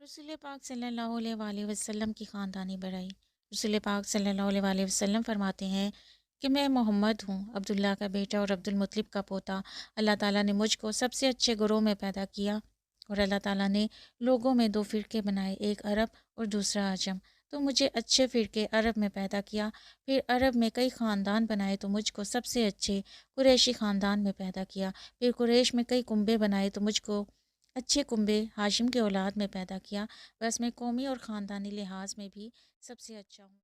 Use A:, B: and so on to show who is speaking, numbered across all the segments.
A: رسول پاک صلی اللہ علیہ وآلہ وسلم کی خاندانی بڑائی۔ رسول پاک صلی اللہ علیہ وآلہ وسلم فرماتے ہیں کہ میں محمد ہوں، عبداللہ کا بیٹا اور عبد المطلب کا پوتا۔ اللہ تعالیٰ نے مجھ کو سب سے اچھے گروہ میں پیدا کیا اور اللہ تعالیٰ نے لوگوں میں دو فرقے بنائے، ایک عرب اور دوسرا عجم۔ تو مجھے اچھے فرقے عرب میں پیدا کیا، پھر عرب میں کئی خاندان بنائے تو مجھ کو سب سے اچھے قریشی خاندان میں پیدا کیا، پھر قریش میں کئی کنبے بنائے تو مجھ کو اچھے کنبے ہاشم کے اولاد میں پیدا کیا۔ بس میں قومی اور خاندانی لحاظ میں بھی سب سے اچھا ہوں۔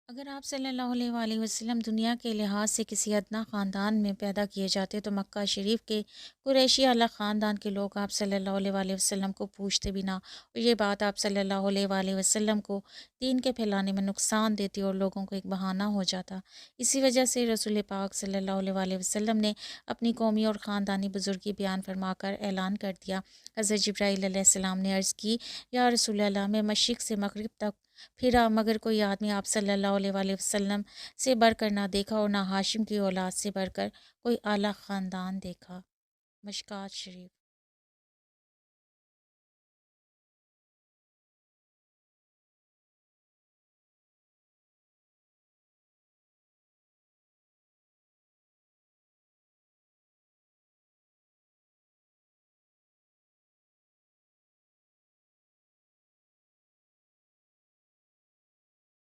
A: اگر آپ صلی اللہ علیہ وآلہ وسلم دنیا کے لحاظ سے کسی ادنا خاندان میں پیدا کیے جاتے تو مکہ شریف کے قریشی اعلیٰ خاندان کے لوگ آپ صلی اللہ علیہ وآلہ وسلم کو پوچھتے بھی نہ، اور یہ بات آپ صلی اللہ علیہ وآلہ وسلم کو دین کے پھیلانے میں نقصان دیتی اور لوگوں کو ایک بہانہ ہو جاتا۔ اسی وجہ سے رسول پاک صلی اللہ علیہ وآلہ وسلم نے اپنی قومی اور خاندانی بزرگی بیان فرما کر اعلان کر دیا۔ حضرت جبرائیل علیہ السلام نے عرض کی، یا رسول اللہ، میں مشرق سے مغرب تک پھرا مگر کوئی آدمی آپ صلی اللہ علیہ وآلہ وسلم سے بڑھ کر نہ دیکھا اور نہ ہاشم کی اولاد سے بڑھ کر کوئی اعلیٰ خاندان دیکھا۔ مشکوٰۃ شریف۔